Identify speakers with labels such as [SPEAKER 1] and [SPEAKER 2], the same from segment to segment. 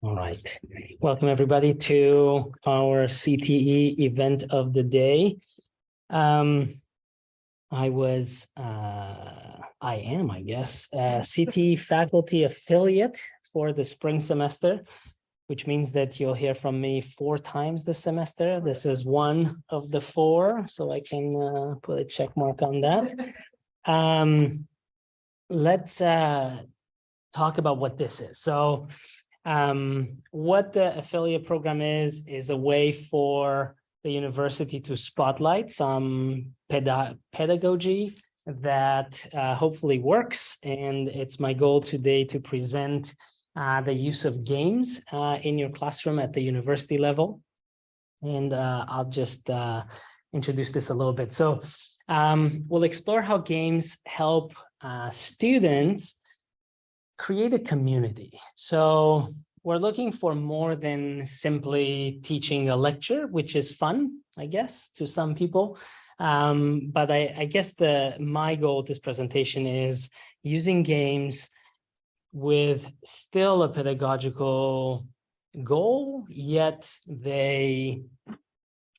[SPEAKER 1] All right. Welcome everybody to our CTE event of the day. I am, I guess, a CTE faculty affiliate for the spring semester, which means that you'll hear from me 4 times this semester. This is one of the 4, so I can put a check mark on that. Let's talk about what this is. So what the affiliate program is a way for the university to spotlight some pedagogy that hopefully works. And it's my goal today to present the use of games in your classroom at the university level. And I'll just introduce this a little bit. So we'll explore how games help students create a community. So we're looking for more than simply teaching a lecture, which is fun, I guess, to some people. But I guess my goal with this presentation is using games with still a pedagogical goal, yet they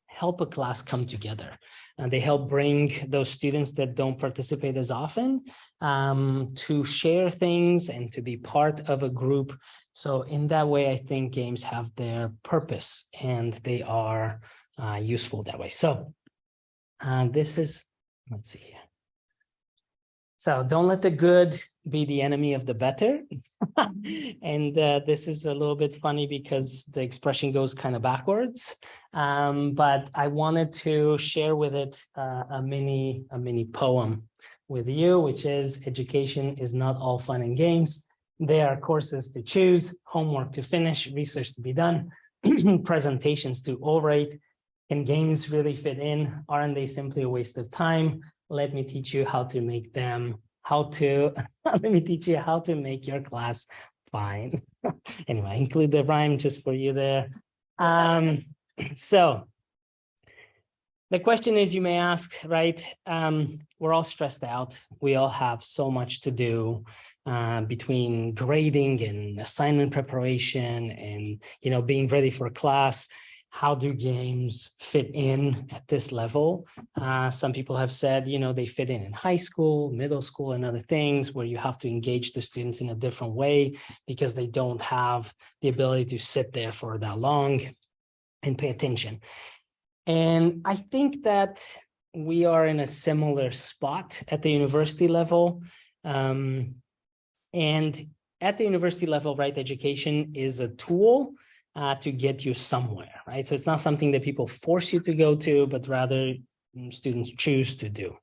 [SPEAKER 1] help a class come together. And they help bring those students that don't participate as often to share things and to be part of a group. So in that way, I think games have their purpose and they are useful that way. So this is, let's see here. So don't let the good be the enemy of the better. And this is a little bit funny because the expression goes kind of backwards. But I wanted to share with it a mini poem with you, which is: education is not all fun and games. There are courses to choose, homework to finish, research to be done, presentations to orate. Can games really fit in? Aren't they simply a waste of time? Let me teach you how to make them, let me teach you how to make your class fine. Anyway, I include the rhyme just for you there. So the question is, you may ask, right? We're all stressed out. We all have so much to do between grading and assignment preparation and, being ready for class. How do games fit in at this level? Some people have said, they fit in high school, middle school, and other things where you have to engage the students in a different way because they don't have the ability to sit there for that long and pay attention. And I think that we are in a similar spot at the university level. And at the university level, right, education is a tool to get you somewhere, right? So it's not something that people force you to go to, but rather students choose to do.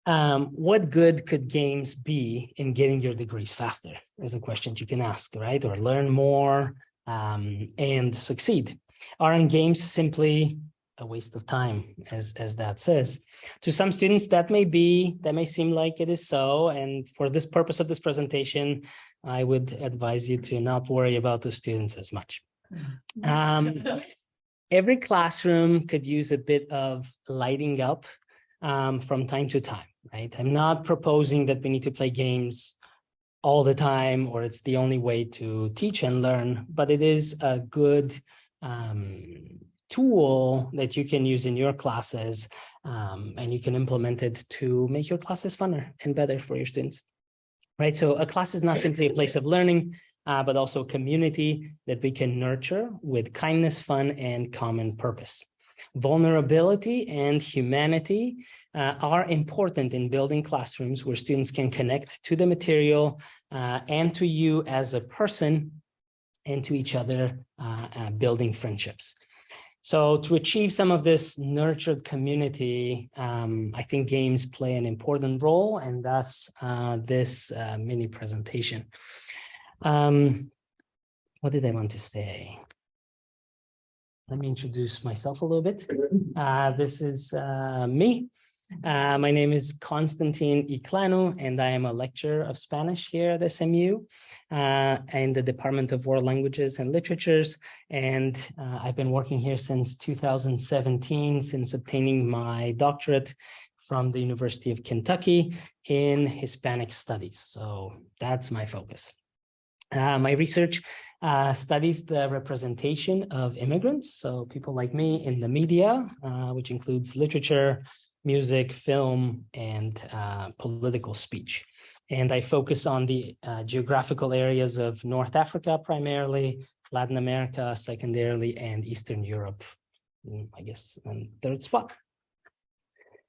[SPEAKER 1] What good could games be in getting your degrees faster is a question you can ask, right? Or learn more and succeed. Aren't games simply a waste of time, as that says? To some students, that may seem like it is so. And for this purpose of this presentation, I would advise you to not worry about the students as much. Every classroom could use a bit of lighting up from time to time, right? I'm not proposing that we need to play games all the time or it's the only way to teach and learn, but it is a good tool that you can use in your classes, and you can implement it to make your classes funner and better for your students, right? So a class is not simply a place of learning, but also a community that we can nurture with kindness, fun, and common purpose. Vulnerability and humanity are important in building classrooms where students can connect to the material and to you as a person and to each other, building friendships. So to achieve some of this nurtured community, I think games play an important role, and thus this mini presentation. What did I want to say? Let me introduce myself a little bit. This is me. My name is Constantine Iclanu, and I am a lecturer of Spanish here at SMU in the Department of World Languages and Literatures. And I've been working here since 2017, since obtaining my doctorate from the University of Kentucky in Hispanic Studies. So that's my focus. My research studies the representation of immigrants, so people like me in the media, which includes literature, music, film, and political speech. And I focus on the geographical areas of North Africa primarily, Latin America secondarily, and Eastern Europe, I guess, on third spot.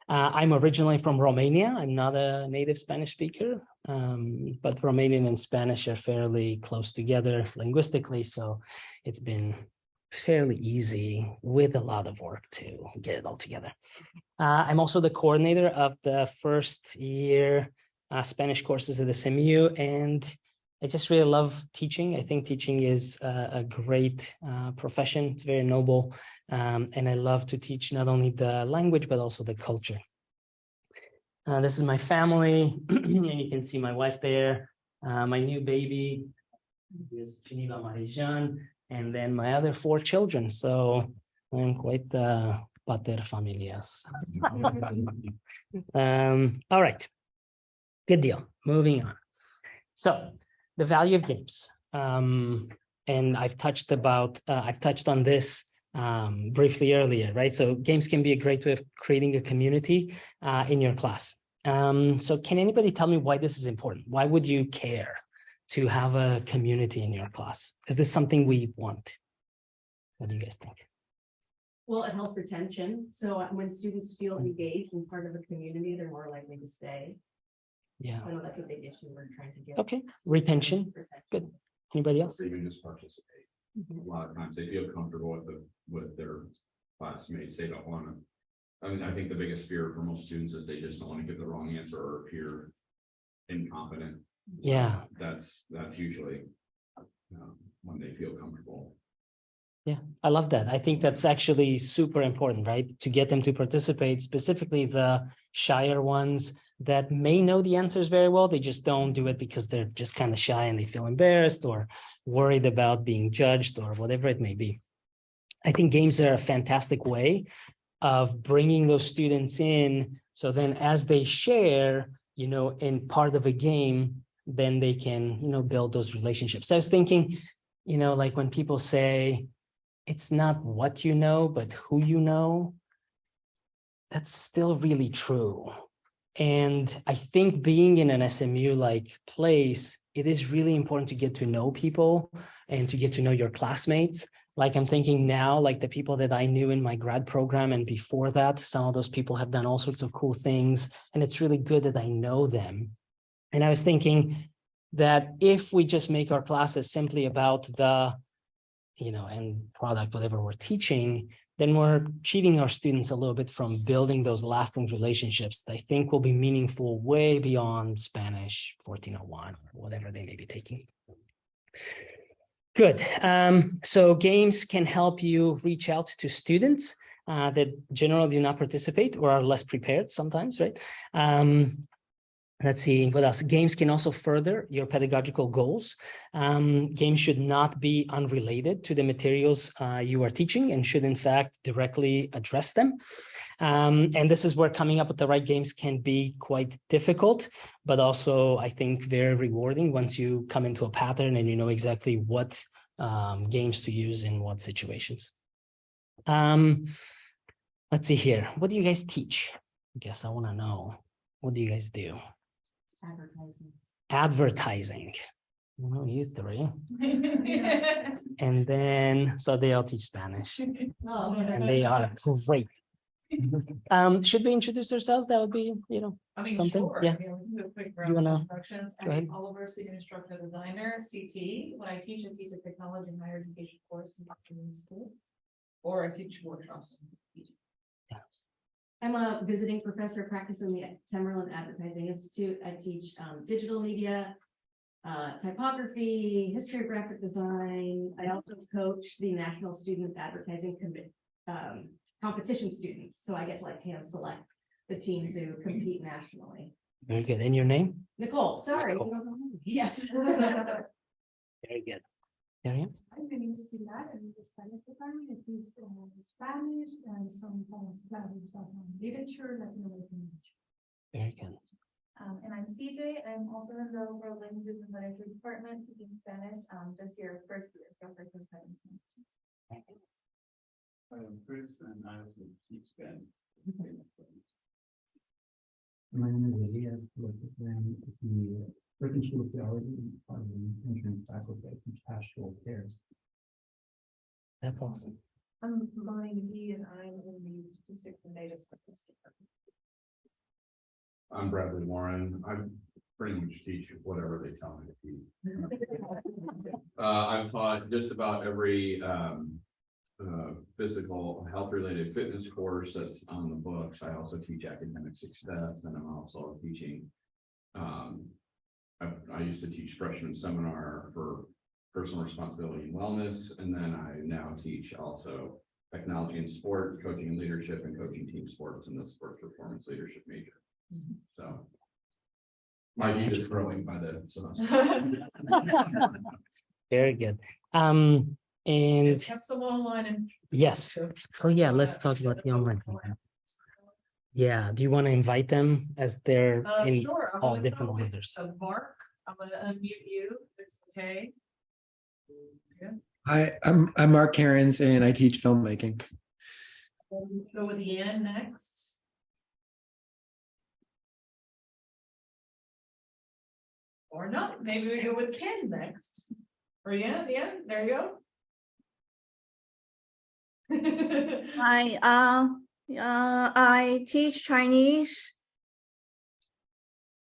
[SPEAKER 1] I'm originally from Romania. I'm not a native Spanish speaker, but Romanian and Spanish are fairly close together linguistically, so it's been fairly easy with a lot of work to get it all together. I'm also the coordinator of the first year Spanish courses at the SMU, and I just really love teaching. I think teaching is a great profession. It's very noble. And I love to teach not only the language, but also the culture. This is my family. And you can see my wife there. My new baby is Geneva Marijan. And then my other 4 children. So I'm quite the pater familias. All right. Good deal. Moving on. So the value of games. And I've touched on this briefly earlier, right? So games can be a great way of creating a community in your class. So can anybody tell me why this is important? Why would you care to have a community in your class? Is this something we want? What do you guys think?
[SPEAKER 2] Well, it helps retention. So when students feel engaged and part of a community, they're more likely to stay.
[SPEAKER 1] Yeah.
[SPEAKER 2] I know that's a big issue we're trying to get.
[SPEAKER 1] Okay. Retention. Good. Anybody else?
[SPEAKER 3] Or even just participate. A lot of times they feel comfortable with their classmates. They don't want to. I mean, I think the biggest fear for most students is they just don't want to give the wrong answer or appear incompetent.
[SPEAKER 1] Yeah.
[SPEAKER 3] That's usually when they feel comfortable.
[SPEAKER 1] Yeah, I love that. I think that's actually super important, right? To get them to participate, specifically the shyer ones that may know the answers very well. They just don't do it because they're just kind of shy and they feel embarrassed or worried about being judged or whatever it may be. I think games are a fantastic way of bringing those students in. So then as they share, in part of a game, then they can, build those relationships. I was thinking, like when people say, it's not what you know, but who you know. That's still really true. And I think being in an SMU-like place, it is really important to get to know people and to get to know your classmates. Like I'm thinking now, like the people that I knew in my grad program and before that, some of those people have done all sorts of cool things. And it's really good that I know them. And I was thinking that if we just make our classes simply about the end product, whatever we're teaching, then we're cheating our students a little bit from building those lasting relationships that I think will be meaningful way beyond Spanish 1401 or whatever they may be taking. Good. So games can help you reach out to students that generally do not participate or are less prepared sometimes, right? Let's see what else. Games can also further your pedagogical goals. Games should not be unrelated to the materials you are teaching and should in fact directly address them. And this is where coming up with the right games can be quite difficult, but also I think very rewarding once you come into a pattern and you know exactly what games to use in what situations. Let's see here. What do you guys teach? I guess I want to know. What do you guys do? Advertising. Well, you 3. And then, so they all teach Spanish.
[SPEAKER 2] Oh,
[SPEAKER 1] and they are great. Should we introduce ourselves? That would be, something.
[SPEAKER 4] Sure.
[SPEAKER 1] Yeah.
[SPEAKER 4] You
[SPEAKER 1] wanna
[SPEAKER 4] instructions?
[SPEAKER 1] go ahead?
[SPEAKER 4] I'm Oliver, senior instructor designer, CT. When I teach a technology and higher education course in school, or I teach workshops.
[SPEAKER 2] I'm a visiting professor practicing the Temerlin Advertising Institute. I teach digital media, typography, history of graphic design. I also coach the National Student Advertising competition students. So I get to hand select the team to compete nationally.
[SPEAKER 1] Very good. And your name?
[SPEAKER 2] Nicole, sorry.
[SPEAKER 1] Nicole.
[SPEAKER 2] Yes.
[SPEAKER 1] Very good. Darian?
[SPEAKER 5] My name is Pilar, I'm in the Spanish department. I teach Spanish and sometimes classes of literature, Latin American literature.
[SPEAKER 1] Very good.
[SPEAKER 5] And I'm CJ. I'm also in the World Languages and Literature Department teaching Spanish. Just your first year, so first and second semester.
[SPEAKER 6] I'm Chris and I also teach Spanish.
[SPEAKER 7] My name is Elias, with the Written School of Theology, part of the entrance faculty, I teach pastoral cares.
[SPEAKER 1] That's awesome.
[SPEAKER 4] I'm Bonnie McGee and I'm in the statistics and data science department.
[SPEAKER 3] I'm Bradley Warren. I pretty much teach whatever they tell me to teach. I've taught just about every physical health related fitness course that's on the books. I also teach academic success, and I'm also teaching. I used to teach freshman seminar for personal responsibility and wellness, and then I now teach also technology and sport, coaching and leadership, and coaching team sports in the sports performance leadership major. So my need is growing by the semester.
[SPEAKER 1] Very good. And
[SPEAKER 4] Have someone online and.
[SPEAKER 1] yes. Oh yeah, let's talk about the online program. Yeah, do you want to invite them as they're in
[SPEAKER 4] Sure.
[SPEAKER 1] all different orders?
[SPEAKER 4] Mark, I'm gonna unmute you, if it's okay.
[SPEAKER 8] Hi, I'm Mark Cairns and I teach filmmaking.
[SPEAKER 4] Let's go with Yan next. Or not, maybe we go with Ken next. Or Yan, there you go.
[SPEAKER 9] Hi, I teach Chinese.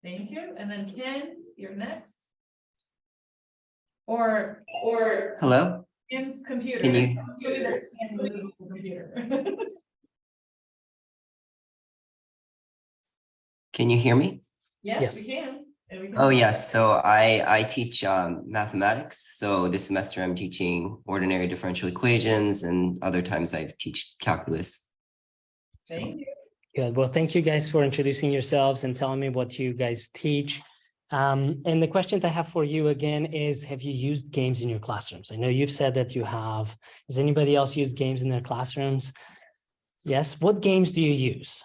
[SPEAKER 4] Thank you, and then Ken, you're next. Or
[SPEAKER 10] Hello?
[SPEAKER 4] Ken's computer.
[SPEAKER 10] Can you-
[SPEAKER 4] Computer.
[SPEAKER 10] Can you hear me?
[SPEAKER 4] Yes,
[SPEAKER 1] Yes.
[SPEAKER 4] we can. And we can-
[SPEAKER 10] Oh, yes. So I teach mathematics. So this semester I'm teaching ordinary differential equations, and other times I teach calculus. So,
[SPEAKER 4] Thank you.
[SPEAKER 1] Good. Well, thank you guys for introducing yourselves and telling me what you guys teach. And the question that I have for you again is, have you used games in your classrooms? I know you've said that you have. Has anybody else used games in their classrooms? Yes. What games do you use?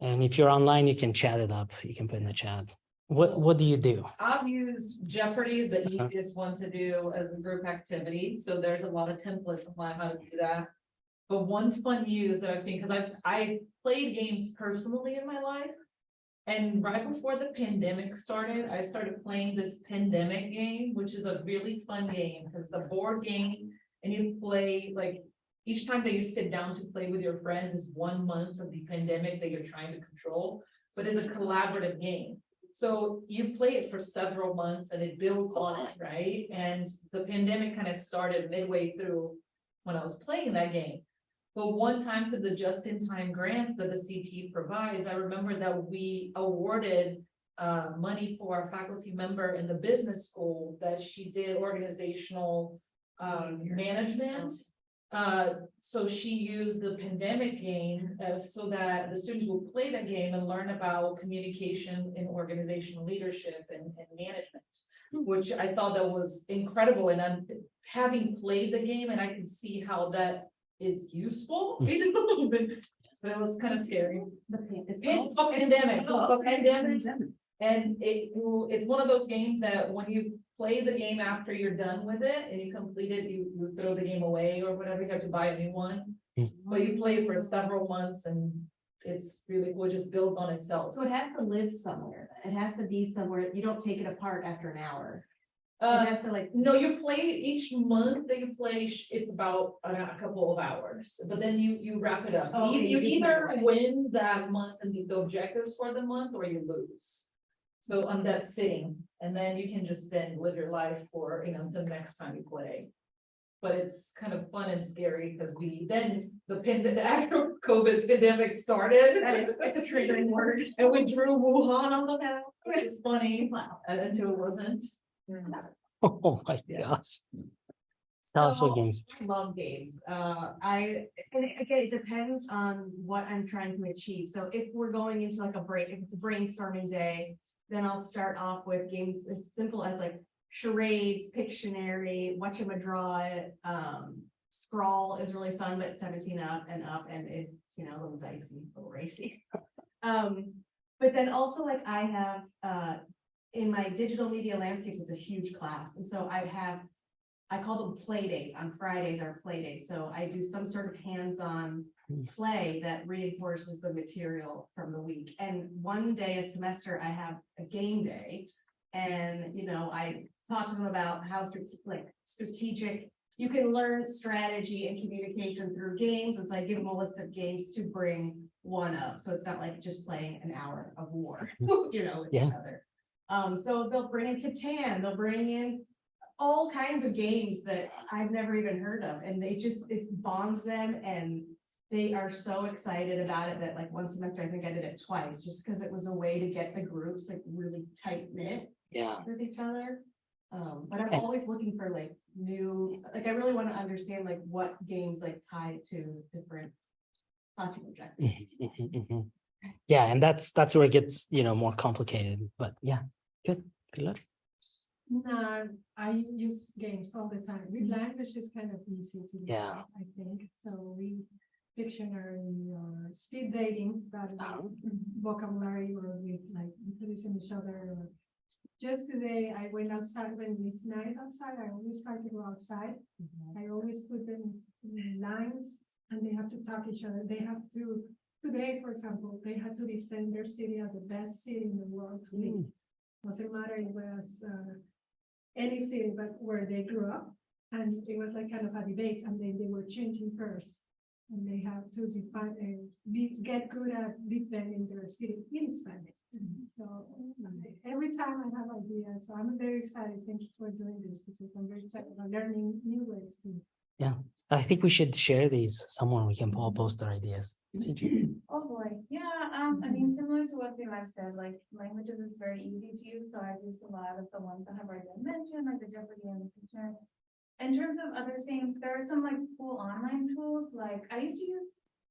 [SPEAKER 1] And if you're online, you can chat it up. You can put in the chat. What do you do?
[SPEAKER 4] I've used Jeopardy is the easiest one to do as a group activity. So there's a lot of templates on how to do that. But one fun use that I've seen, because I played games personally in my life. And right before the pandemic started, I started playing this pandemic game, which is a really fun game because it's a board game and you play like each time that you sit down to play with your friends is 1 month of the pandemic that you're trying to control, but it's a collaborative game. So you play it for several months and it builds on it, right? And the pandemic kind of started midway through when I was playing that game. But one time for the just-in-time grants that the CT provides, I remember that we awarded money for our faculty member in the business school that she did organizational management. So she used the pandemic game so that the students will play the game and learn about communication and organizational leadership and management, which I thought that was incredible. And I'm having played the game and I can see how that is useful, a little bit, but it was kind of scary. It's a pandemic, and it's one of those games that when you play the game after you're done with it and you complete it, you throw the game away or whatever, you have to buy a new one. But you play it for several months and it's really cool, it just builds on itself.
[SPEAKER 2] So it has to live somewhere. It has to be somewhere. You don't take it apart after an hour. It has to
[SPEAKER 4] No, you play each month that you play, it's about a couple of hours, but then you wrap it up.
[SPEAKER 2] Oh, okay,
[SPEAKER 4] You
[SPEAKER 2] you
[SPEAKER 4] either
[SPEAKER 2] keep it.
[SPEAKER 4] win that month and the objectives for the month, or you lose. So on that sitting, and then you can just then live your life for, until next time you play. But it's kind of fun and scary because the actual COVID pandemic started.
[SPEAKER 2] It's a triggering word.
[SPEAKER 4] And we drew Wuhan on the map, which is funny, until it wasn't.
[SPEAKER 1] Oh my gosh. Tell us what games.
[SPEAKER 2] I love games. And again, it depends on what I'm trying to achieve. So if we're going into like if it's a brainstorming day, then I'll start off with games as simple as like charades, Pictionary, Whatchamadraw, Scrawl is really fun, but 17 up, and it's, a little dicey, a little racy. But then also like I have, in my digital media landscapes, it's a huge class. And so I call them play days. On Fridays are play days. So I do some sort of hands-on play that reinforces the material from the week. And one day a semester, I have a game day. And, I talk to them about how strategic, you can learn strategy and communication through games. And so I give them a list of games to bring one of. So it's not like just playing an hour of war, with each other. So they'll bring in Catan, they'll bring in all kinds of games that I've never even heard of. And it bonds them, and they are so excited about it that like one semester, I think I did it twice, just because it was a way to get the groups like really tight knit with each other. But I'm always looking for like new, like I really want to understand like what games like tied to different classroom objectives.
[SPEAKER 1] Yeah, and that's where it gets more complicated. But yeah, good luck.
[SPEAKER 11] No, I use games all the time. With language is kind of easy to do, I think. So we Pictionary or speed dating rather than vocabulary, or with like introducing each other. Or just today I went outside when it's night outside. I always try to go outside. I always put them in lines and they have to talk each other. They have to, today, for example, they had to defend their city as the best city in the world to me. Doesn't matter, it was any city but where they grew up, and it was like kind of a debate, and then they were changing first, and they have to define and get good at defending their city in Spanish. So every time I have ideas, so I'm very excited. Thank you for doing this, because I'm very excited about learning new ways to.
[SPEAKER 1] Yeah, I think we should share these somewhere. We can all post our ideas.
[SPEAKER 5] Oh boy, yeah. I mean, similar to what Pilar said, like languages is very easy to use, so I've used a lot of the ones that have already been mentioned, like the Jeopardy and the Pictionary. In terms of other things, there are some like cool online tools. Like I used to use,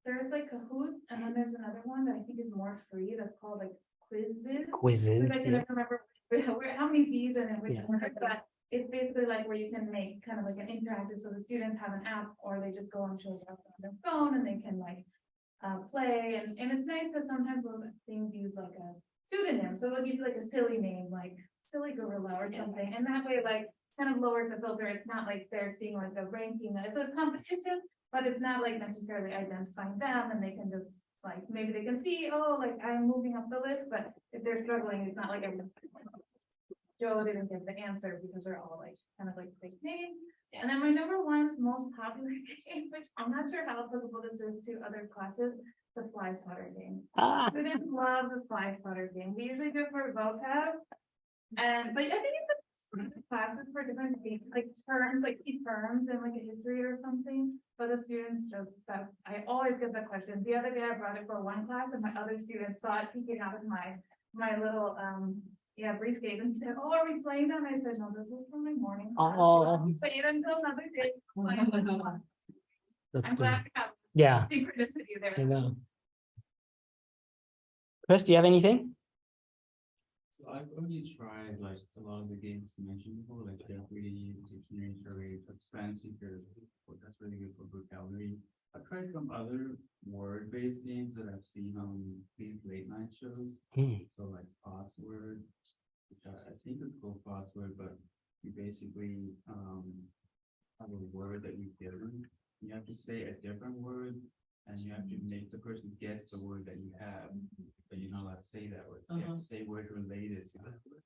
[SPEAKER 5] there's like Kahoot, and then there's another one that I think is more free. That's called like Quizzes. I can't remember how many Z's and which one, but it's basically like where you can make kind of like an interactive, so the students have an app, or they just go onto on their phone and they can like play, and it's nice because sometimes those things use like a pseudonym, so they'll give you like a silly name, like Silly Gorilla or something, and that way like kind of lowers the filter. It's not like they're seeing like the ranking, so it's competition, but it's not like necessarily identifying them, and they can just like, maybe they can see, oh, like I'm moving up the list, but if they're struggling, it's not like everyone's Joe didn't get the answer, because they're all like kind of like fake names. And then my number one most popular game, which I'm not sure how applicable this is to other classes, the fly swatter game. Students love the fly swatter game. We usually do it for vocab, but I think it's classes for different things, like terms, like key terms and like a history or something. But the students I always get that question. The other day I brought it for one class, and my other students saw it peeking out of my little briefcase, and he said, "Oh, are we playing now?" And I said, "No, this was for my morning class. So wait until another day."
[SPEAKER 1] That's
[SPEAKER 5] I'm
[SPEAKER 1] good.
[SPEAKER 5] glad we have synchronicity there.
[SPEAKER 1] I know. Chris, do you have anything?
[SPEAKER 6] So I've only tried like a lot of the games you mentioned before, like Jeopardy, Dictionary, Survey, but Spanish teacher, that's really good for vocabulary. I've tried some other word-based games that I've seen on these late night shows. So like Password, which I think it's called Password, but you basically have a word that you've given. You have to say a different word, and you have to make the person guess the word that you have, but you're not allowed to say that word. So you have to say words related to that word.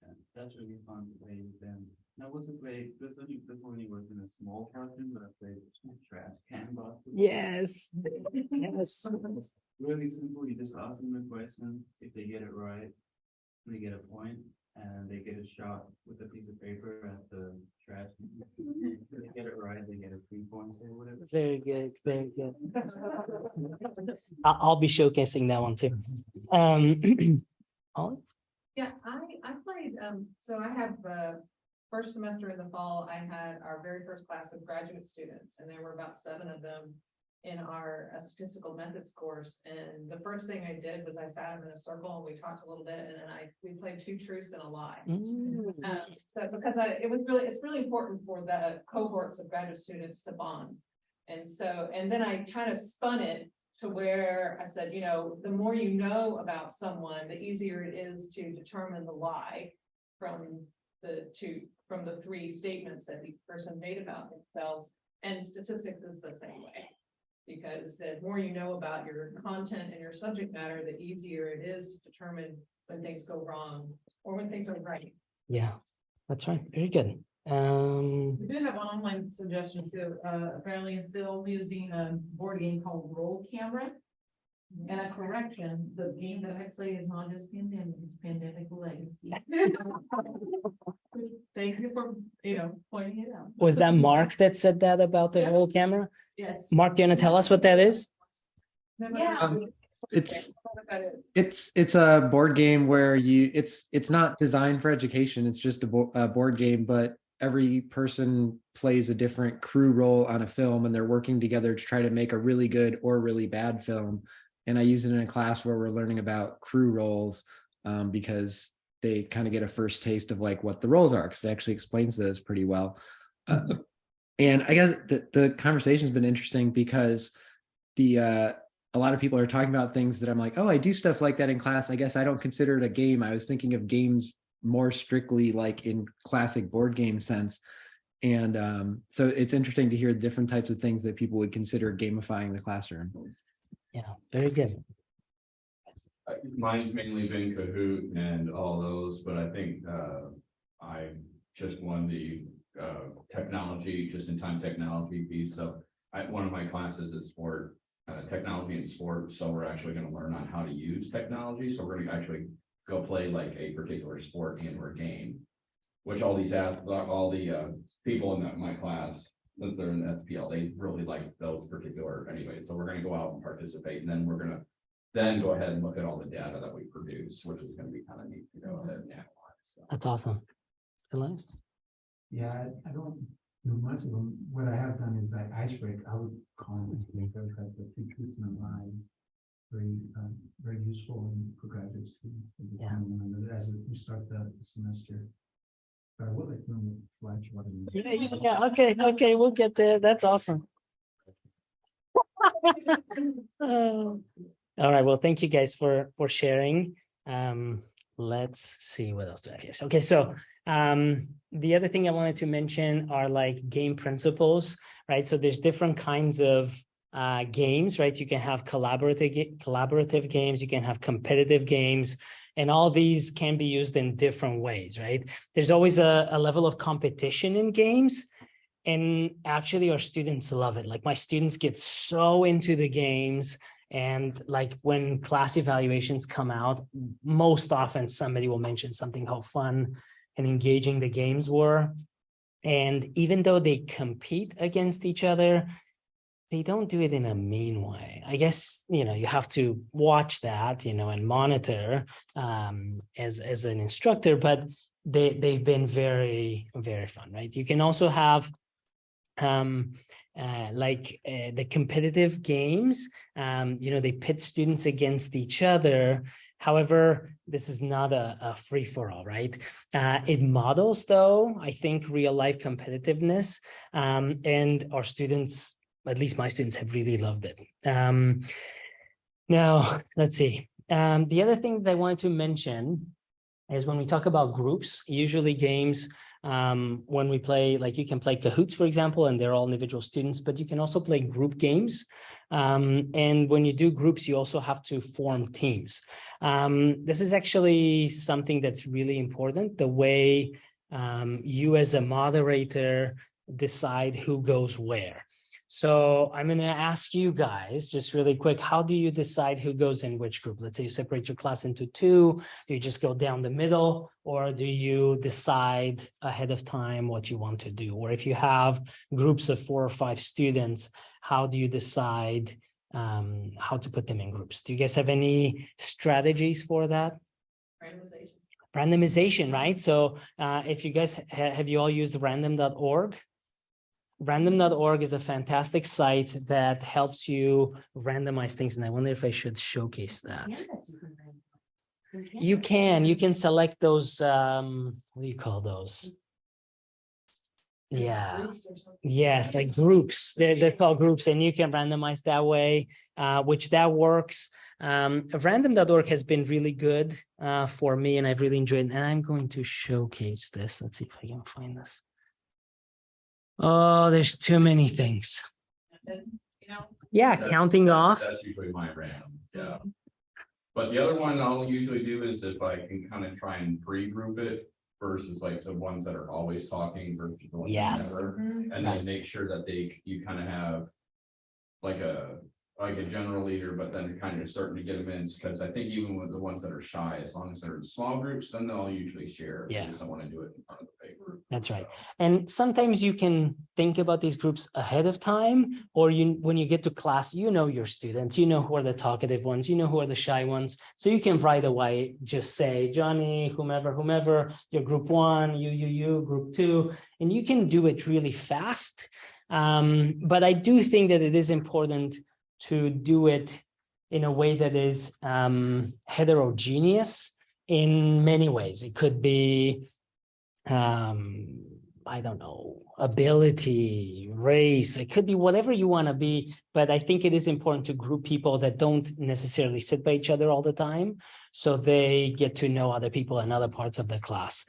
[SPEAKER 6] And that's really fun to play with them. And I wasn't played, this only works in a small classroom, but I played trash can box.
[SPEAKER 1] Yes.
[SPEAKER 6] Really simple. You just ask them a question. If they get it right, they get a point, and they get a shot with a piece of paper at the trash. If they get it right, they get a 3 points or whatever.
[SPEAKER 1] Very good, very good. I'll be showcasing that one too. Holly?
[SPEAKER 4] Yeah, I played, so I have first semester in the fall, I had our very first class of graduate students, and there were about 7 of them in our statistical methods course. And the first thing I did was I sat them in a circle and we talked a little bit, and then we played 2 truths and a lie. So because it's really important for the cohorts of graduate students to bond. And then I kind of spun it to where I said, the more you know about someone, the easier it is to determine the lie from the three statements that the person made about themselves. And statistics is the same way. Because the more you know about your content and your subject matter, the easier it is to determine when things go wrong or when things are right.
[SPEAKER 1] Yeah, that's right. Very good.
[SPEAKER 4] We do have an online suggestion too, apparently in film using a board game called Roll Camera. And a correction, the game that I play is not just Pandemic, it's Pandemic Legacy. Thank you for, pointing it out.
[SPEAKER 1] Was that Mark that said that about the whole camera?
[SPEAKER 4] Yes.
[SPEAKER 1] Mark, do you want to tell us what that is?
[SPEAKER 4] Yeah.
[SPEAKER 8] It's a board game where it's not designed for education. It's just a board game, but every person plays a different crew role on a film, and they're working together to try to make a really good or really bad film. And I use it in a class where we're learning about crew roles because they kind of get a first taste of like what the roles are, because it actually explains those pretty well. And I guess the conversation has been interesting because a lot of people are talking about things that I'm like, oh, I do stuff like that in class. I guess I don't consider it a game. I was thinking of games more strictly like in classic board game sense. And so it's interesting to hear different types of things that people would consider gamifying the classroom.
[SPEAKER 1] Yeah, very good.
[SPEAKER 3] Mine's mainly been Kahoot and all those, but I think I just won the technology, just in time technology piece. So one of my classes is sport, technology and sport. So we're actually going to learn on how to use technology. So we're going to actually go play like a particular sport and or game, which all the people in my class, since they're in the FPL, they really like those particular anyway. So we're going to go out and participate, and then we're going to then go ahead and look at all the data that we produce, which is going to be kind of neat to go ahead and analyze. So.
[SPEAKER 1] That's awesome. Elias?
[SPEAKER 7] Yeah, I don't know much of them. What I have done is like icebreak. I would call them icebreakers, like the two truths and a lie. Very useful for graduate students.
[SPEAKER 1] Yeah.
[SPEAKER 7] As we start the semester. But I would like to flash what
[SPEAKER 1] Yeah. Okay. We'll get there. That's awesome. All right. Well, thank you guys for sharing. Let's see what else do I have here. Okay, so the other thing I wanted to mention are like game principles, right? So there's different kinds of games, right? You can have collaborative games, you can have competitive games, and all these can be used in different ways, right? There's always a level of competition in games, and actually our students love it. Like my students get so into the games, and like when class evaluations come out, most often somebody will mention something how fun and engaging the games were. And even though they compete against each other, they don't do it in a mean way. I guess, you have to watch that, and monitor as an instructor, but they've been very, very fun, right? You can also have the competitive games, they pit students against each other. However, this is not a free-for-all, right? It models, though, I think, real-life competitiveness, and our students, at least my students, have really loved it. Now, let's see. The other thing that I wanted to mention is when we talk about groups, usually games, when we play, like you can play Kahoots, for example, and they're all individual students, but you can also play group games. And when you do groups, you also have to form teams. This is actually something that's really important, the way you as a moderator decide who goes where. So I'm going to ask you guys just really quick, how do you decide who goes in which group? Let's say you separate your class into two. Do you just go down the middle, or do you decide ahead of time what you want to do? Or if you have groups of 4 or 5 students, how do you decide how to put them in groups? Do you guys have any strategies for that? Randomization, right? So if you guys have you all used random.org? Random.org is a fantastic site that helps you randomize things. And I wonder if I should showcase that. You can select those, what do you call those? Yeah.
[SPEAKER 4] Groups or something.
[SPEAKER 1] Yes, like groups. They're called groups, and you can randomize that way, which that works. Random.org has been really good for me, and I've really enjoyed it. And I'm going to showcase this. Let's see if I can find this. Oh, there's too many things.
[SPEAKER 4] And then, you know,
[SPEAKER 1] Yeah, counting off.
[SPEAKER 3] That's usually my random, yeah. But the other one I'll usually do is if I can kind of try and pre-group it versus like the ones that are always talking versus the ones that
[SPEAKER 1] Yes.
[SPEAKER 3] never. And then make sure that you kind of have like a general leader, but then kind of starting to get them in, because I think even with the ones that are shy, as long as they're in small groups, then they'll usually share.
[SPEAKER 1] Yeah.
[SPEAKER 3] They just don't want to do it in front of the big group.
[SPEAKER 1] That's right. And sometimes you can think about these groups ahead of time, or when you get to class, you know your students, you know who are the talkative ones, you know who are the shy ones. So you can right away just say, Johnny, whomever, you're group 1, you, group 2, and you can do it really fast. But I do think that it is important to do it in a way that is heterogeneous in many ways. It could be I don't know, ability, race, it could be whatever you want to be, but I think it is important to group people that don't necessarily sit by each other all the time, so they get to know other people in other parts of the class.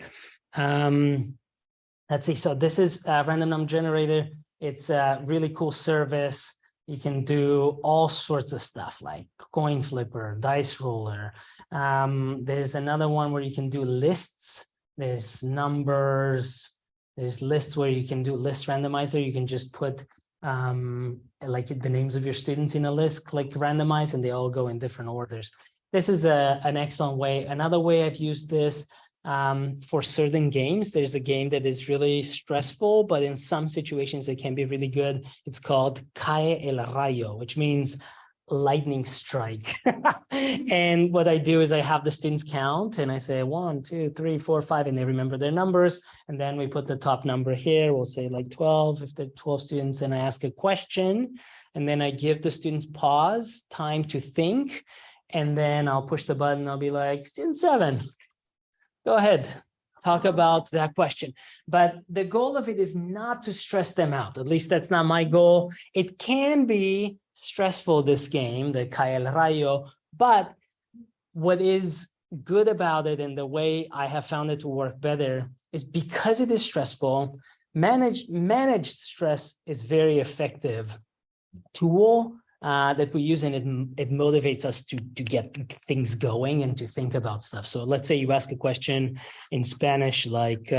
[SPEAKER 1] Let's see, so this is a random number generator. It's a really cool service. You can do all sorts of stuff like coin flipper, dice roller. There's another one where you can do lists. There's numbers, there's lists where you can do list randomizer. You can just put like the names of your students in a list, click randomize, and they all go in different orders. This is an excellent way. Another way I've used this for certain games. There's a game that is really stressful, but in some situations it can be really good. It's called Cae el Rayo, which means lightning strike. And what I do is I have the students count and I say 1, 2, 3, 4, 5, and they remember their numbers. And then we put the top number here. We'll say like 12 if there are 12 students, and I ask a question, and then I give the students pause, time to think, and then I'll push the button. I'll be like, student 7, go ahead, talk about that question. But the goal of it is not to stress them out. At least that's not my goal. It can be stressful, this game, the Cae el Rayo, but what is good about it and the way I have found it to work better is because it is stressful, managed stress is very effective tool that we use, and it motivates us to get things going and to think about stuff. So let's say you ask a question in Spanish like,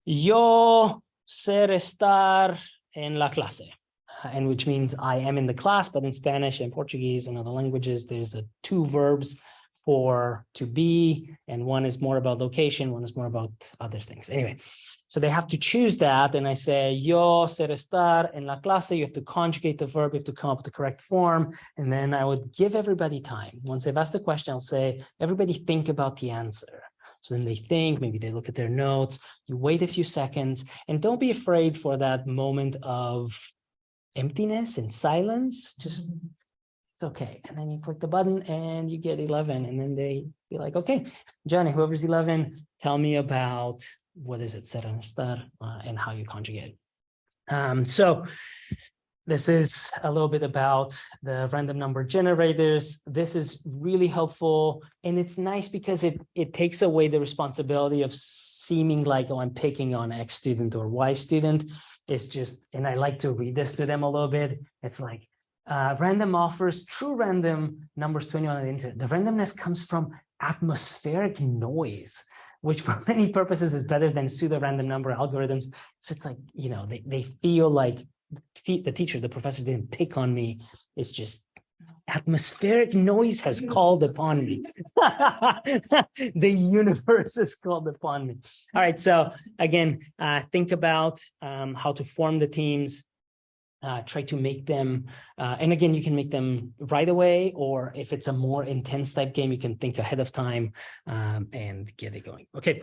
[SPEAKER 1] yo ser estar en la clase, and which means I am in the class, but in Spanish and Portuguese and other languages, there's 2 verbs for to be, and one is more about location, one is more about other things. Anyway, so they have to choose that, and I say, yo ser estar en la clase. You have to conjugate the verb, you have to come up with the correct form, and then I would give everybody time. Once they've asked the question, I'll say, everybody think about the answer. So then they think, maybe they look at their notes, you wait a few seconds, and don't be afraid for that moment of emptiness and silence. Just, it's okay. And then you click the button and you get 11, and then they be like, okay, Johnny, whoever's 11, tell me about what is it, ser estar, and how you conjugate. So this is a little bit about the random number generators. This is really helpful, and it's nice because it takes away the responsibility of seeming like, oh, I'm picking on X student or Y student. It's just, and I like to read this to them a little bit. It's like, random offers true random numbers 21 on the internet. The randomness comes from atmospheric noise, which for many purposes is better than pseudo-random number algorithms. So it's like, you know, they feel like the teacher, the professor didn't pick on me. It's just atmospheric noise has called upon me. The universe has called upon me. All right, so again, think about how to form the teams. Try to make them, and again, you can make them right away, or if it's a more intense type game, you can think ahead of time and get it going. Okay,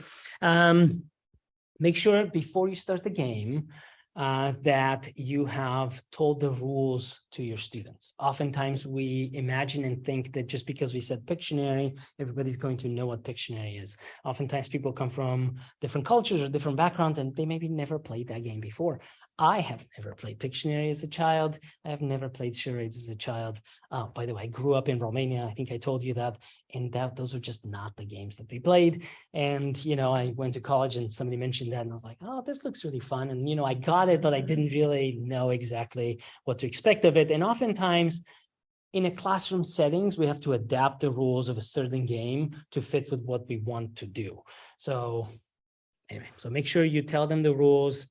[SPEAKER 1] make sure before you start the game, that you have told the rules to your students. Oftentimes we imagine and think that just because we said Pictionary, everybody's going to know what Pictionary is. Oftentimes people come from different cultures or different backgrounds and they maybe never played that game before. I have never played Pictionary as a child. I have never played charades as a child. By the way, I grew up in Romania. I think I told you that, and those were just not the games that we played. And, you know, I went to college and somebody mentioned that and I was like, oh, this looks really fun. And, you know, I got it, but I didn't really know exactly what to expect of it. And oftentimes in a classroom settings, we have to adapt the rules of a certain game to fit with what we want to do. So anyway, so make sure you tell them the rules.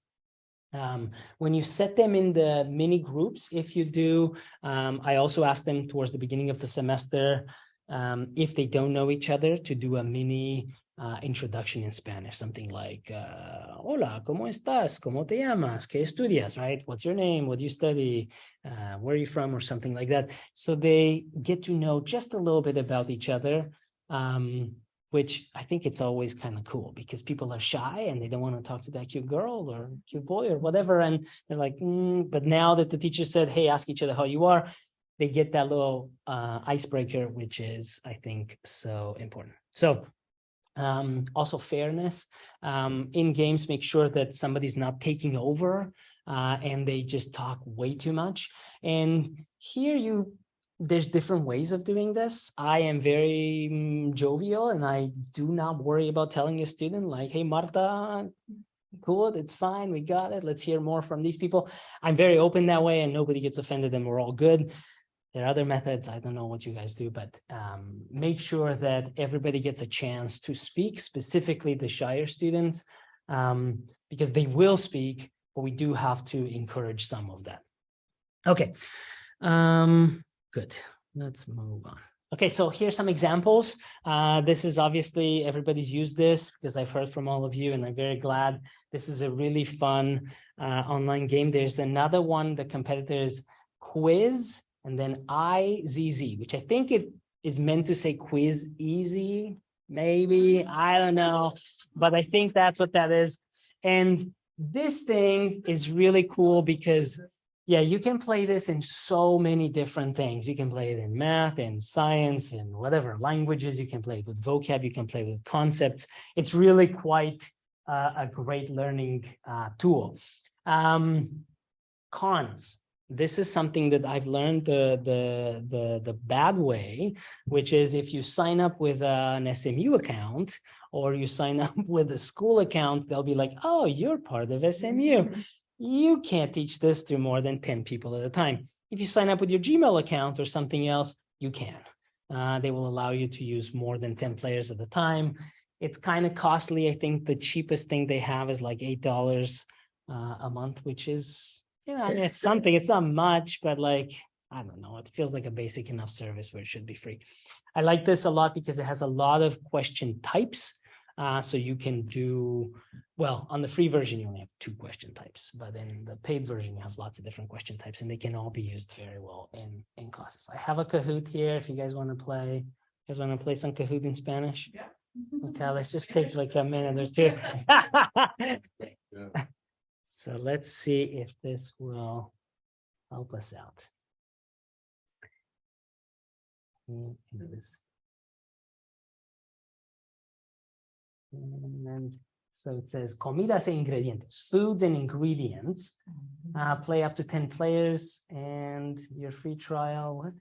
[SPEAKER 1] When you set them in the mini groups, if you do, I also ask them towards the beginning of the semester, if they don't know each other, to do a mini introduction in Spanish, something like, hola, ¿cómo estás? ¿Cómo te llamas? ¿Qué estudias? Right? What's your name? What do you study? Where are you from? Or something like that. So they get to know just a little bit about each other. Which I think it's always kind of cool because people are shy and they don't want to talk to that cute girl or cute boy or whatever. And they're like, but now that the teacher said, hey, ask each other how you are, they get that little icebreaker, which is, I think, so important. So also fairness in games, make sure that somebody's not taking over and they just talk way too much. And here there's different ways of doing this. I am very jovial and I do not worry about telling a student like, hey, Marta, cool, it's fine, we got it. Let's hear more from these people. I'm very open that way and nobody gets offended and we're all good. There are other methods. I don't know what you guys do, but make sure that everybody gets a chance to speak, specifically the shyer students, because they will speak, but we do have to encourage some of that. Okay. Good. Let's move on. Okay, so here's some examples. This is obviously everybody's used this because I've heard from all of you and I'm very glad. This is a really fun online game. There's another one, the competitor is Quiz and then IZZ, which I think it is meant to say quiz easy, maybe, I don't know, but I think that's what that is. And this thing is really cool because yeah, you can play this in so many different things. You can play it in math and science and whatever languages. You can play it with vocab. You can play with concepts. It's really quite a great learning tool. Cons. This is something that I've learned the bad way, which is if you sign up with an SMU account or you sign up with a school account, they'll be like, oh, you're part of SMU. You can't teach this to more than 10 people at a time. If you sign up with your Gmail account or something else, you can. They will allow you to use more than 10 players at a time. It's kind of costly. I think the cheapest thing they have is like $8 a month, which is, you know, I mean, it's something. It's not much, but like, I don't know. It feels like a basic enough service where it should be free. I like this a lot because it has a lot of question types. So you can do, well, on the free version, you only have 2 question types, but in the paid version, you have lots of different question types and they can all be used very well in classes. I have a Kahoot here if you guys want to play. You guys want to play some Kahoot in Spanish? Yeah. Okay, let's just take like a minute or 2. Yeah. So let's see if this will help us out. And so it says comidas e ingredientes, foods and ingredients. Play up to 10 players and your free trial. What?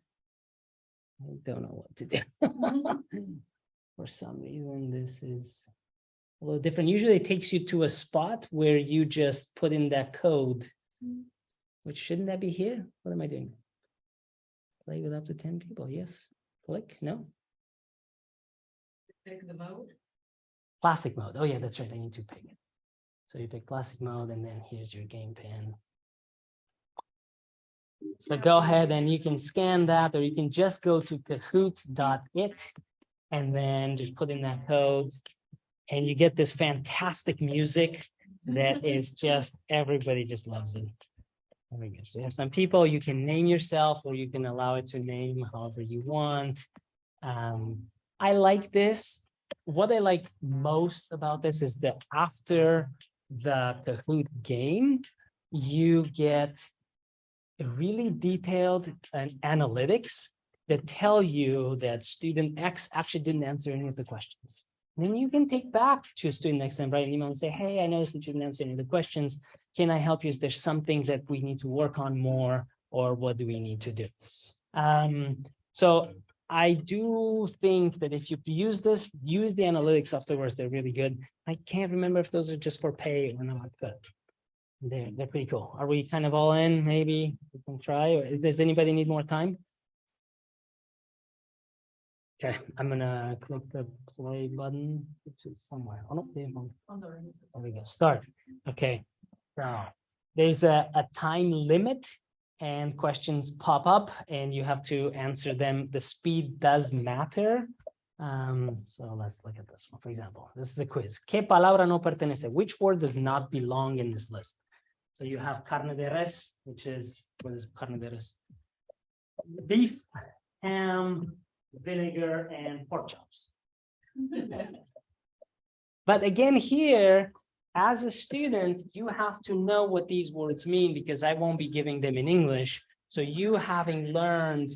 [SPEAKER 1] I don't know what to do. For some reason, this is a little different. Usually it takes you to a spot where you just put in that code, which shouldn't that be here? What am I doing? Play with up to 10 people. Yes. Click. No.
[SPEAKER 4] Pick the mode.
[SPEAKER 1] Classic mode. Oh yeah, that's right. I need to pick it. So you pick classic mode and then here's your game pin. So go ahead and you can scan that or you can just go to kahoot.it and then just put in that code and you get this fantastic music that is just, everybody just loves it. There we go. So you have some people, you can name yourself or you can allow it to name however you want. I like this. What I like most about this is that after the Kahoot game, you get a really detailed analytics that tell you that student X actually didn't answer any of the questions. Then you can take back to student X and write an email and say, hey, I noticed that you didn't answer any of the questions. Can I help you? Is there something that we need to work on more, or what do we need to do? So I do think that if you use this, use the analytics afterwards, they're really good. I can't remember if those are just for pay or not, but they're pretty cool. Are we kind of all in? Maybe we can try, or does anybody need more time? Okay, I'm gonna click the play button, which is somewhere. Oh, no, there we go. Start. Okay, now there's a time limit and questions pop up and you have to answer them. The speed does matter. So let's look at this one. For example, this is a quiz. ¿Qué palabra no pertenece? Which word does not belong in this list? So you have carne de res, which is, what is carne de res? Beef, ham, vinegar, and pork chops. But again, here, as a student, you have to know what these words mean because I won't be giving them in English. So you having learned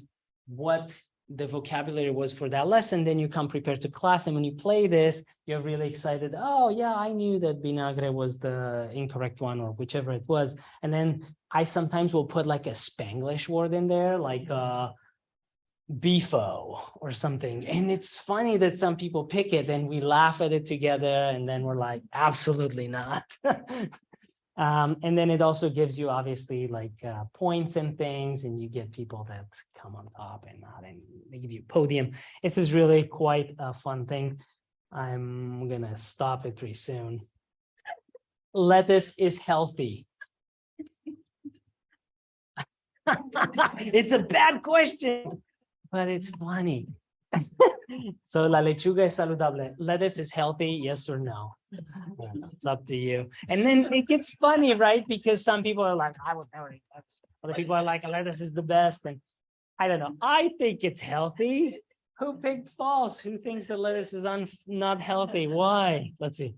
[SPEAKER 1] what the vocabulary was for that lesson, then you come prepared to class. And when you play this, you're really excited. Oh, yeah, I knew that vinagre was the incorrect one or whichever it was. And then I sometimes will put like a Spanglish word in there, like beefo or something. And it's funny that some people pick it and we laugh at it together. And then we're like, absolutely not. And then it also gives you obviously like points and things, and you get people that come on top and not, and they give you podium. This is really quite a fun thing. I'm gonna stop it pretty soon. Lettuce is healthy. It's a bad question, but it's funny. So la lechuga es saludable. Lettuce is healthy, yes or no? It's up to you. And then it gets funny, right? Because some people are like, I would never eat lettuce. Other people are like, lettuce is the best. And I don't know. I think it's healthy. Who picked false? Who thinks that lettuce is not healthy? Why? Let's see.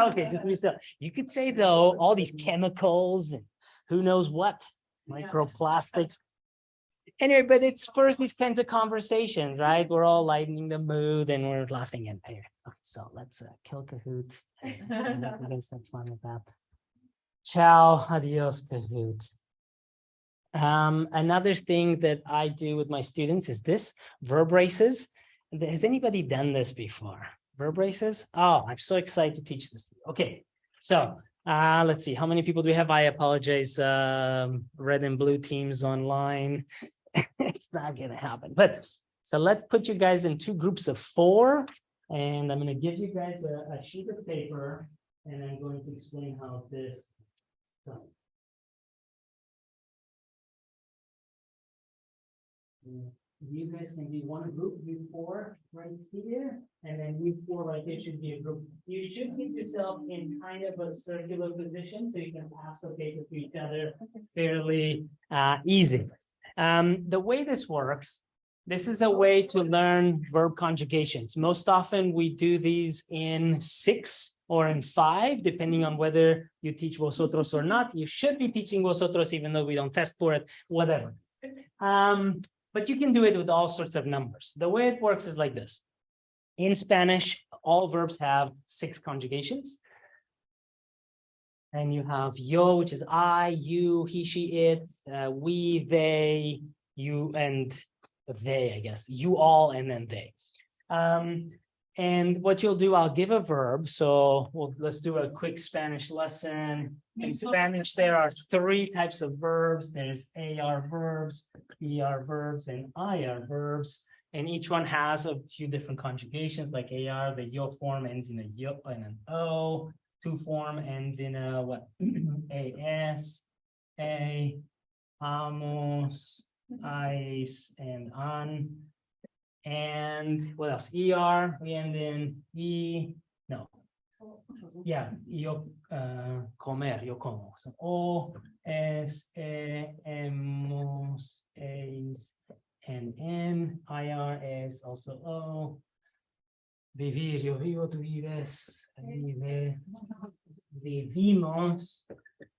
[SPEAKER 1] Okay, just to be so. You could say though, all these chemicals and who knows what, microplastics. Anyway, but it's first these kinds of conversations, right? We're all lightening the mood and we're laughing at it. Okay, so let's kill Kahoot. We're gonna have fun with that. Ciao, adios, Kahoot. Another thing that I do with my students is this, verb races. Has anybody done this before? Verb races? Oh, I'm so excited to teach this. Okay, so let's see. How many people do we have? I apologize. Red and blue teams online. It's not going to happen. But so let's put you guys in two groups of 4. And I'm going to give you guys a sheet of paper. And I'm going to explain how this is done. You guys can be one group, you 4 right here, and then you 4 right there should be a group. You should get yourself in kind of a circular position so you can pass the paper to each other fairly easy. The way this works, this is a way to learn verb conjugations. Most often we do these in 6 or in 5, depending on whether you teach vosotros or not. You should be teaching vosotros, even though we don't test for it, whatever. But you can do it with all sorts of numbers. The way it works is like this. In Spanish, all verbs have 6 conjugations. And you have yo, which is I, you, he, she, it, we, they, you, and they, I guess. You all, and then they. And what you'll do, I'll give a verb. So let's do a quick Spanish lesson. In Spanish, there are 3 types of verbs. There's AR verbs, ER verbs, and IR verbs. And each one has a few different conjugations, like AR, the yo form ends in a yo and an O. To form ends in a what? AS, A, amos, ice, and on. And what else? ER, we end in E, no. Yeah, yo comer, yo como. So O, S, E, hemos, es, and N. IR is also O. Vivir, yo vivo, tú vives, vive. vivimos,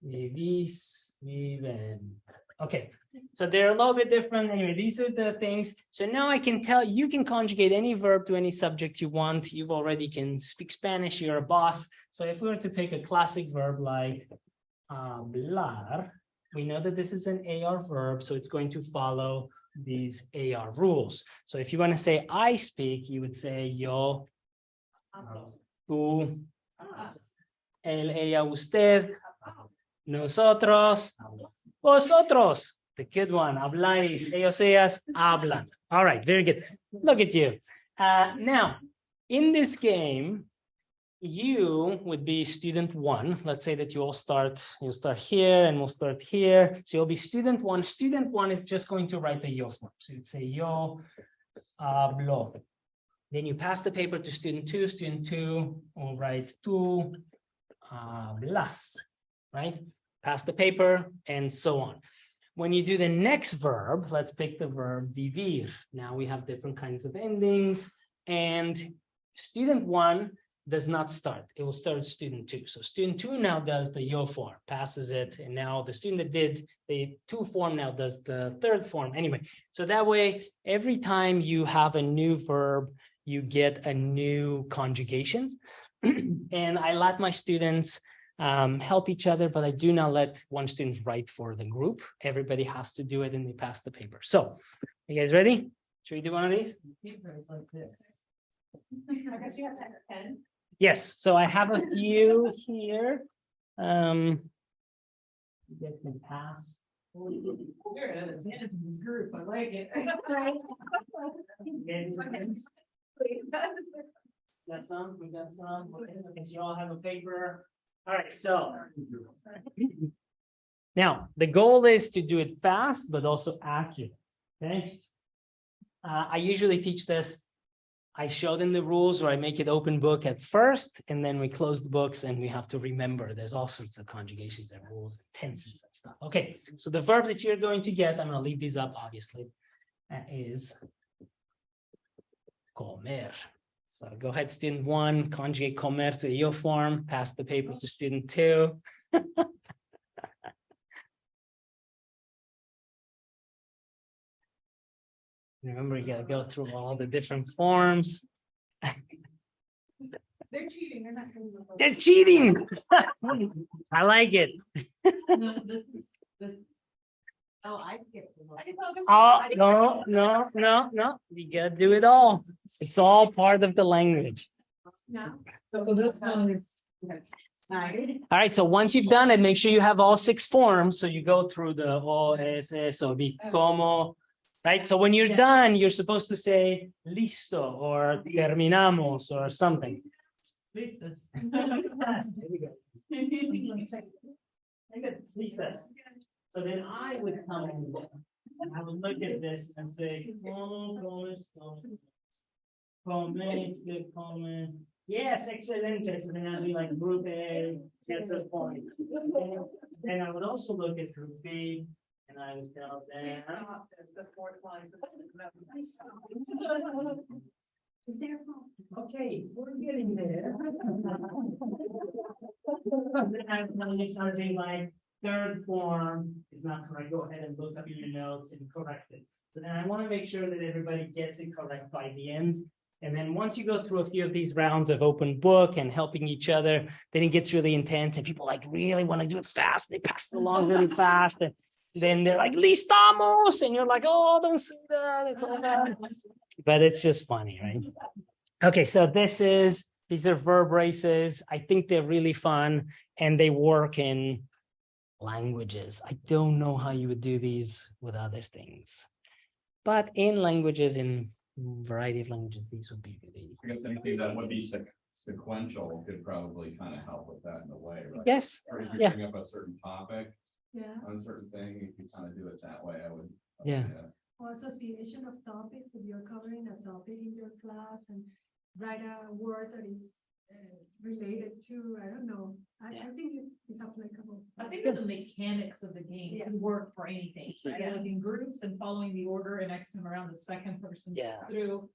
[SPEAKER 1] vivís, viven. Okay, so they're a little bit different. Anyway, these are the things. So now I can tell you can conjugate any verb to any subject you want. You've already can speak Spanish, you're a boss. So if we were to pick a classic verb like hablar, we know that this is an AR verb, so it's going to follow these AR rules. So if you want to say I speak, you would say yo, tú, él, ella, usted, nosotros, vosotros. The good one. Habláis, ellos, ellas, hablan. All right, very good. Look at you. Now, in this game, you would be student one. Let's say that you'll start here and we'll start here. So you'll be student one. Student one is just going to write the yo form. So you'd say yo hablo. Then you pass the paper to student two. Student two will write tú hablas, right? Pass the paper and so on. When you do the next verb, let's pick the verb vivir. Now we have different kinds of endings, and student one does not start. It will start student two. So student two now does the yo form, passes it, and now the student that did the two form now does the third form. Anyway, so that way, every time you have a new verb, you get a new conjugation. And I let my students help each other, but I do not let one student write for the group. Everybody has to do it and they pass the paper. So, you guys ready? Should we do one of these?
[SPEAKER 4] Paper is like this.
[SPEAKER 2] I guess you have to have a pen.
[SPEAKER 1] Yes, so I have a few here. You guys can pass.
[SPEAKER 4] You're an advantage in this group, I like it.
[SPEAKER 1] Got some? We got some? Okay, so you all have a paper. All right, so now the goal is to do it fast, but also accurate. Okay. I usually teach this. I show them the rules, or I make it open book at first, and then we close the books and we have to remember there's all sorts of conjugations and rules, tenses and stuff. Okay, so the verb that you're going to get, I'm going to leave these up, obviously, is comer. So go ahead, student one, conjugate comer to the yo form, pass the paper to student two. Remember, you gotta go through all the different forms.
[SPEAKER 11] They're cheating, they're not doing it.
[SPEAKER 1] They're cheating. I like it.
[SPEAKER 4] No, this is, this.
[SPEAKER 2] Oh, I skipped the one.
[SPEAKER 1] Oh, no. You gotta do it all. It's all part of the language.
[SPEAKER 11] No.
[SPEAKER 4] So this one is.
[SPEAKER 1] All right, so once you've done it, make sure you have all 6 forms. So you go through the O, S, so be como, right? So when you're done, you're supposed to say listo or terminamos or something.
[SPEAKER 4] Listas.
[SPEAKER 1] Listas. So then I would come in and I would look at this and say, yes, excelente. So then I'd be like group A, gets a point. Then I would also look at group B and I would tell them.
[SPEAKER 4] The fourth line.
[SPEAKER 1] Is there? Okay, we're getting there. Then I would tell you something like third form is not correct. Go ahead and look up in your notes and correct it. So then I want to make sure that everybody gets it correct by the end. And then once you go through a few of these rounds of open book and helping each other, then it gets really intense and people like really want to do it fast. They pass it along really fast. And then they're like, listamos. And you're like, oh, don't say that. It's all bad. But it's just funny, right? Okay, so these are verb races. I think they're really fun and they work in languages. I don't know how you would do these with other things. But in languages, in variety of languages, these would be really.
[SPEAKER 3] I guess anything that would be sequential could probably kind of help with that in a way, right?
[SPEAKER 1] Yes.
[SPEAKER 3] Or if you're
[SPEAKER 1] Yeah.
[SPEAKER 3] bring up a certain topic
[SPEAKER 11] Yeah,
[SPEAKER 3] on a certain thing, if you kind of do it that way, I would.
[SPEAKER 1] Yeah.
[SPEAKER 11] or association of topics, if you're covering a topic in your class and write a word that is related to, I don't know, I think it's applicable.
[SPEAKER 4] I think that the mechanics of the game can work for anything, right?
[SPEAKER 2] Yeah.
[SPEAKER 4] Like in groups and following the order and next time around the second person
[SPEAKER 1] Yeah.
[SPEAKER 4] through.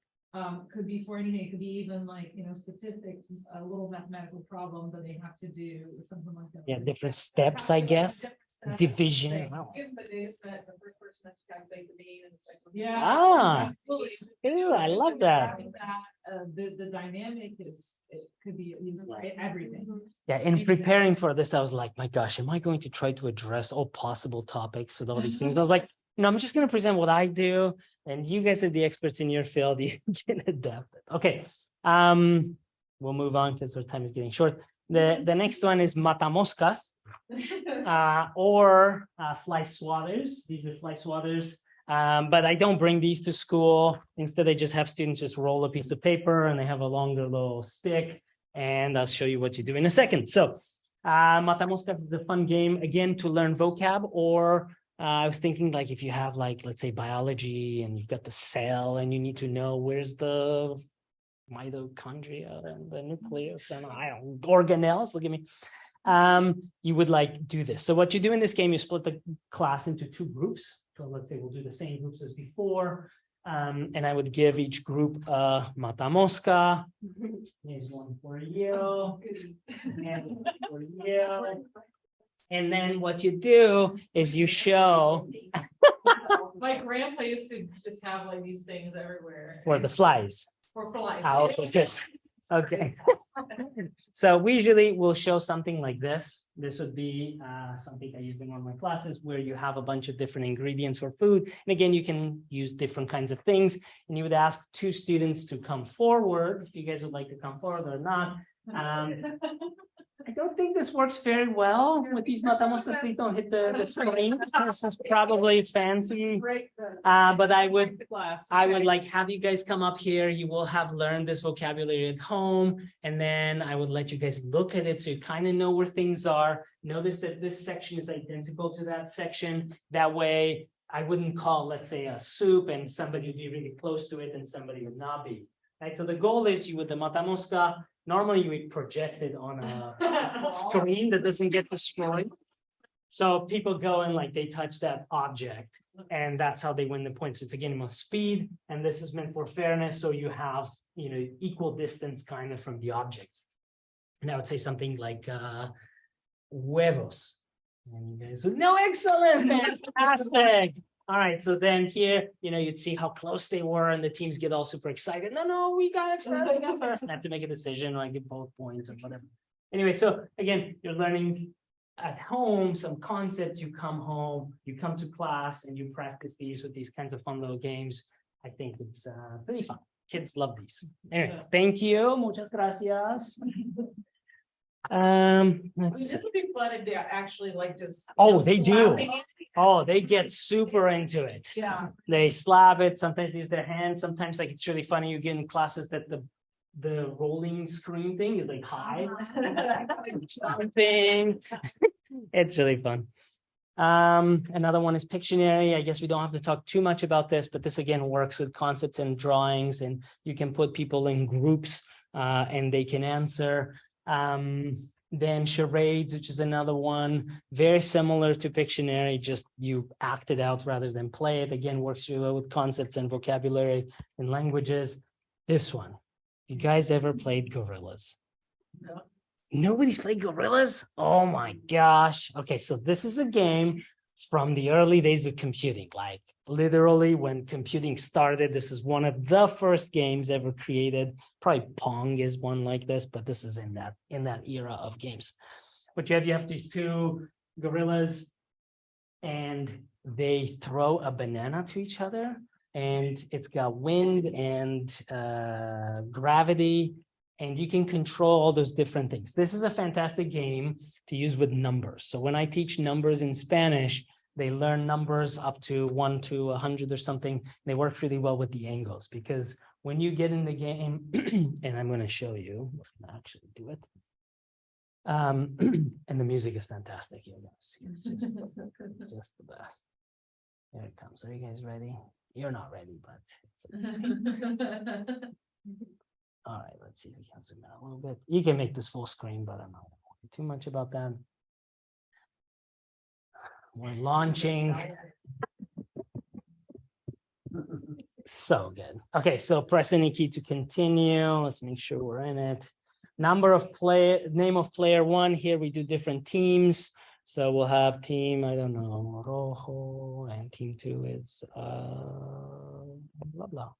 [SPEAKER 4] Could be for anything, it could be even like, you know, statistics, a little mathematical problem that they have to do, or something like that.
[SPEAKER 1] Yeah, different steps, I guess. Division. Wow.
[SPEAKER 4] Give them the data set, the first person has to calculate the mean and the second.
[SPEAKER 1] Yeah. Ah. Ew, I love that.
[SPEAKER 4] The dynamic is, it could be used by everything.
[SPEAKER 1] Yeah, in preparing for this, I was like, my gosh, am I going to try to address all possible topics with all these things? I was like, no, I'm just going to present what I do, and you guys are the experts in your field. You can adapt it. Okay, we'll move on because our time is getting short. The next one is matamoscas, or fly swatters. These are fly swatters. But I don't bring these to school. Instead, I just have students just roll a piece of paper and they have a longer little stick, and I'll show you what you do in a second. So matamoscas is a fun game, again, to learn vocab, or I was thinking like if you have like, let's say biology and you've got the cell and you need to know where's the mitochondria and the nucleus and I don't organelles, look at me. You would like do this. So what you do in this game, you split the class into two groups. So let's say we'll do the same groups as before. And I would give each group a matamosca. Here's one for you. And one for you. And then what you do is you show.
[SPEAKER 4] My grandpa used to just have like these things everywhere.
[SPEAKER 1] For the flies.
[SPEAKER 4] For flies.
[SPEAKER 1] Ah, okay, good. Okay. So we usually will show something like this. This would be something I used in one of my classes where you have a bunch of different ingredients for food. And again, you can use different kinds of things. And you would ask two students to come forward, if you guys would like to come forward or not. I don't think this works very well with these matamoscas. Please don't hit the screen. This is probably fancy. But I would like have you guys come up here. You will have learned this vocabulary at home. And then I would let you guys look at it so you kind of know where things are. Notice that this section is identical to that section. That way, I wouldn't call, let's say, a soup and somebody would be really close to it and somebody would not be. Right? So the goal is you with the matamosca, normally you would project it on a screen that doesn't get destroyed. So people go and like they touch that object and that's how they win the points. It's a game of speed and this is meant for fairness. So you have, you know, equal distance kind of from the objects. And I would say something like huevos. And you guys would know, excellent, fantastic. All right, so then here, you know, you'd see how close they were and the teams get all super excited. No, we got it first, we got it first. And have to make a decision, like get both points or whatever. Anyway, so again, you're learning at home some concepts. You come home, you come to class and you practice these with these kinds of fun little games. I think it's pretty fun. Kids love these. Anyway, thank you. Muchas gracias. Let's see.
[SPEAKER 4] This would be fun if they're actually like just.
[SPEAKER 1] Oh, they do. Oh, they get super into it.
[SPEAKER 4] Yeah.
[SPEAKER 1] They slap it. Sometimes they use their hands. Sometimes like it's really funny. You get in classes that the rolling screen thing is like high. Thing. It's really fun. Another one is Pictionary. I guess we don't have to talk too much about this, but this again works with concepts and drawings, and you can put people in groups and they can answer. Then charades, which is another one, very similar to Pictionary, just you act it out rather than play it. Again, works really well with concepts and vocabulary and languages. This one, you guys ever played Gorillas?
[SPEAKER 4] No.
[SPEAKER 1] Nobody's played Gorillas? Oh my gosh. Okay, so this is a game from the early days of computing, like literally when computing started. This is one of the first games ever created. Probably Pong is one like this, but this is in that era of games. What you have these two gorillas and they throw a banana to each other, and it's got wind and gravity, and you can control all those different things. This is a fantastic game to use with numbers. So when I teach numbers in Spanish, they learn numbers up to 1 to 100 or something. They work really well with the angles, because when you get in the game, and I'm going to show you, I'm going to actually do it. And the music is fantastic. You're going to see it's just the best. Here it comes. Are you guys ready? You're not ready, but it's amazing. All right, let's see if we can zoom out a little bit. You can make this full screen, but I'm not worried too much about that. We're launching. So good. Okay, so press any key to continue. Let's make sure we're in it. Name of player one. Here we do different teams. So we'll have team, I don't know, rojo, and team two is blah blah.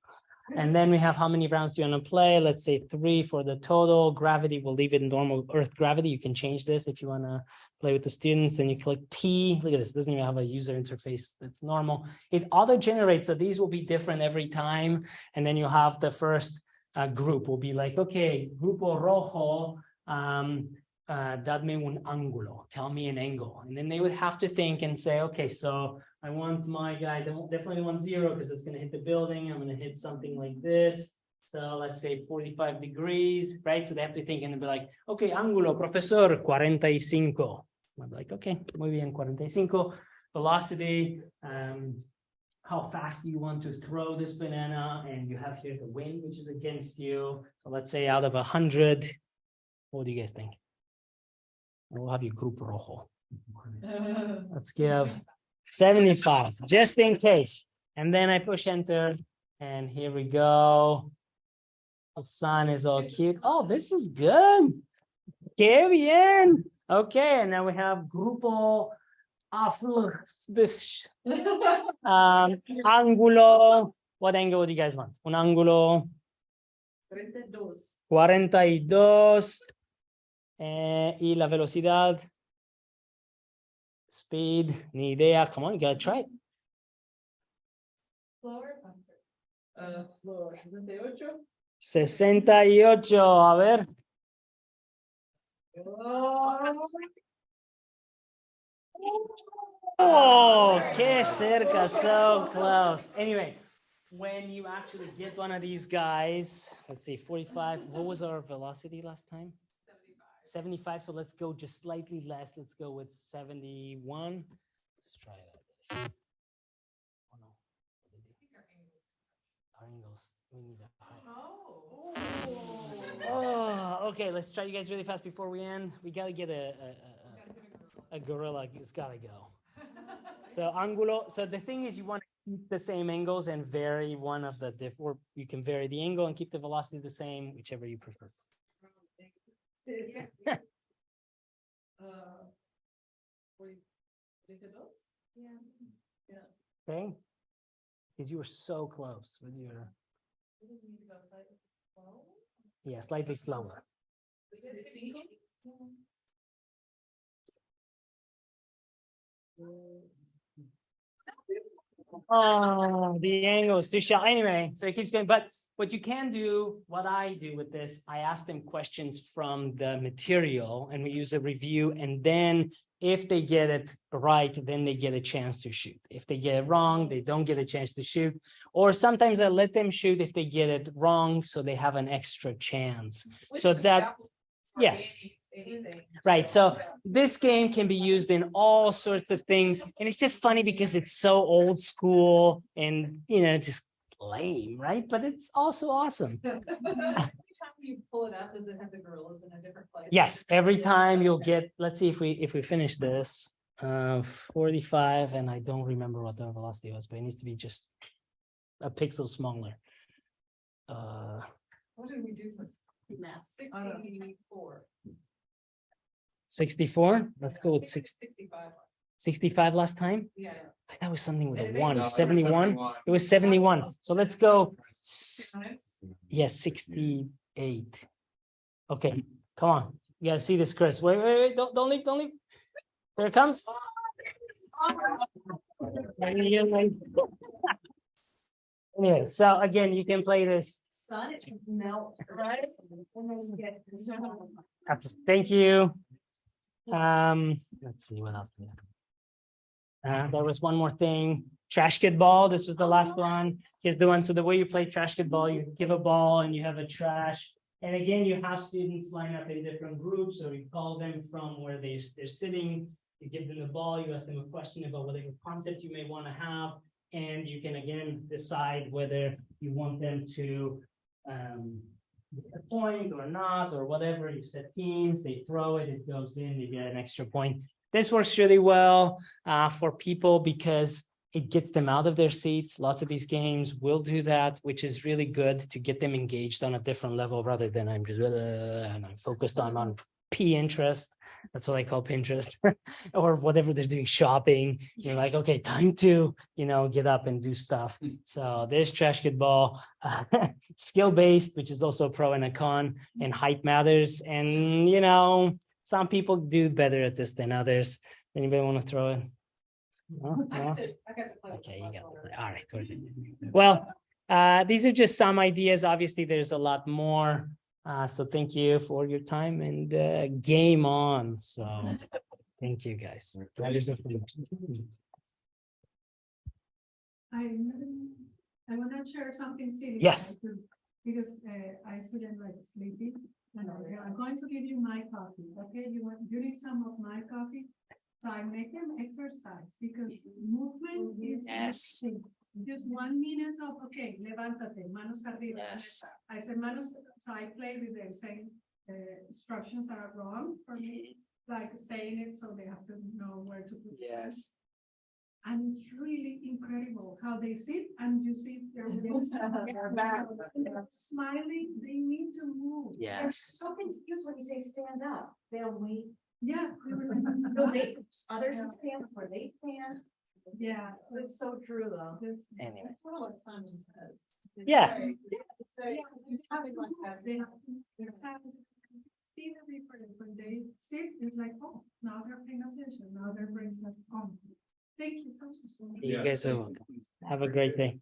[SPEAKER 1] And then we have how many rounds do you want to play? Let's say 3 for the total. Gravity, we'll leave it in normal Earth gravity. You can change this if you want to play with the students. Then you click P. Look at this. It doesn't even have a user interface. It's normal. It auto-generates, so these will be different every time. And then you have the first group will be like, okay, Grupo Rojo, dadme un ángulo. Tell me an angle. And then they would have to think and say, okay, so I want my guy, definitely want 0 because it's going to hit the building. I'm going to hit something like this. So let's say 45 degrees, right? So they have to think and be like, okay, ángulo, profesor, 45. I'll be like, okay, muy bien, 45. Velocity, how fast do you want to throw this banana? And you have here the wind, which is against you. So let's say out of 100, what do you guys think? We'll have you Grupo Rojo. Let's give 75, just in case. And then I push enter, and here we go. The sun is all cute. Oh, this is good. Qué bien. Okay, and now we have Grupo Ángulo. What angle do you guys want? Un ángulo 42. Y la velocidad. Speed, ni idea. Come on, you gotta try it.
[SPEAKER 4] Slower, faster. Slower.
[SPEAKER 1] 68. A ver. Oh, qué cerca, so close. Anyway, when you actually get one of these guys, let's see, 45. What was our velocity last time? 75. So let's go just slightly less. Let's go with 71. Let's try that. Oh no. Our angles. We need a Oh, okay. Let's try you guys really fast before we end. We gotta get a gorilla. It's gotta go. So angulo. So the thing is, you want to keep the same angles and vary one of the or you can vary the angle and keep the velocity the same, whichever you prefer. Okay. Because you were so close with your. Yeah, slightly slower. Oh, the angle is too shallow. Anyway, so it keeps going. But what you can do, what I do with this, I ask them questions from the material and we use a review. And then if they get it right, then they get a chance to shoot. If they get it wrong, they don't get a chance to shoot. Or sometimes I let them shoot if they get it wrong, so they have an extra chance. So that, yeah. Right. So this game can be used in all sorts of things. And it's just funny because it's so old school and, just lame, right? But it's also awesome.
[SPEAKER 4] Every time you pull it up, does it have the gorillas in a different place?
[SPEAKER 1] Yes. Every time you'll get, let's see if we finish this, 45. And I don't remember what the velocity was, but it needs to be just a pixel smaller.
[SPEAKER 4] What did we do for math? 64.
[SPEAKER 1] 64. Let's go with
[SPEAKER 4] 65.
[SPEAKER 1] 65 last time.
[SPEAKER 4] Yeah.
[SPEAKER 1] I thought it was something with a 1. 71. It was 71. So let's go. Yes, 68. Okay, come on. You gotta see this, Chris. Wait. Don't leave. There it comes. Anyway, so again, you can play this.
[SPEAKER 2] Sun, it should melt, right? And then you get this.
[SPEAKER 1] Thank you. Let's see what else. There was one more thing. Trash kid ball. This was the last one. Here's the one. So the way you play trash kid ball, you give a ball and you have a trash. And again, you have students line up in different groups. So you call them from where they're sitting. You give them the ball. You ask them a question about whatever concept you may want to have. And you can, again, decide whether you want them to a point or not, or whatever. You set teams, they throw it, it goes in, they get an extra point. This works really well for people because it gets them out of their seats. Lots of these games will do that, which is really good to get them engaged on a different level rather than I'm just and I'm focused on Pinterest. That's what I call Pinterest or whatever they're doing shopping. You're like, okay, time to, get up and do stuff. So there's trash kid ball, skill-based, which is also a pro and a con, and height matters. And, some people do better at this than others. Anybody want to throw it? No?
[SPEAKER 4] I
[SPEAKER 1] No?
[SPEAKER 4] got to play.
[SPEAKER 1] Okay, you got it. All right. Perfect. Well, these are just some ideas. Obviously, there's a lot more. So thank you for your time and game on. So thank you guys. That is a
[SPEAKER 11] I want to share something silly.
[SPEAKER 1] Yes.
[SPEAKER 11] Because I see them like sleeping. And I'm going to give you my coffee. Okay, you need some of my coffee. So I make them exercise because movement is
[SPEAKER 1] Yes.
[SPEAKER 11] everything. Just 1 minute of okay, levántate, manos arriba.
[SPEAKER 1] Yes.
[SPEAKER 11] I said manos, so I play with them saying instructions that are wrong for me, like saying it so they have to know where to put it.
[SPEAKER 1] Yes.
[SPEAKER 11] And it's really incredible how they sit and you see their wings smiling, they need to move.
[SPEAKER 1] Yes.
[SPEAKER 2] So confused when you say stand up, they'll wait.
[SPEAKER 11] Yeah.
[SPEAKER 2] They'll wait others to stand before they stand.
[SPEAKER 11] Yeah.
[SPEAKER 2] So it's so true though.
[SPEAKER 1] Anyway.
[SPEAKER 4] That's what like Simon says. It's
[SPEAKER 1] Yeah.
[SPEAKER 4] very- it's very- it's having like that.
[SPEAKER 11] They have their hands, see the difference when they sit, it's like, oh, now they're paying attention, now their brains are on. Thank you so much.
[SPEAKER 1] You guys are welcome. Have a great day.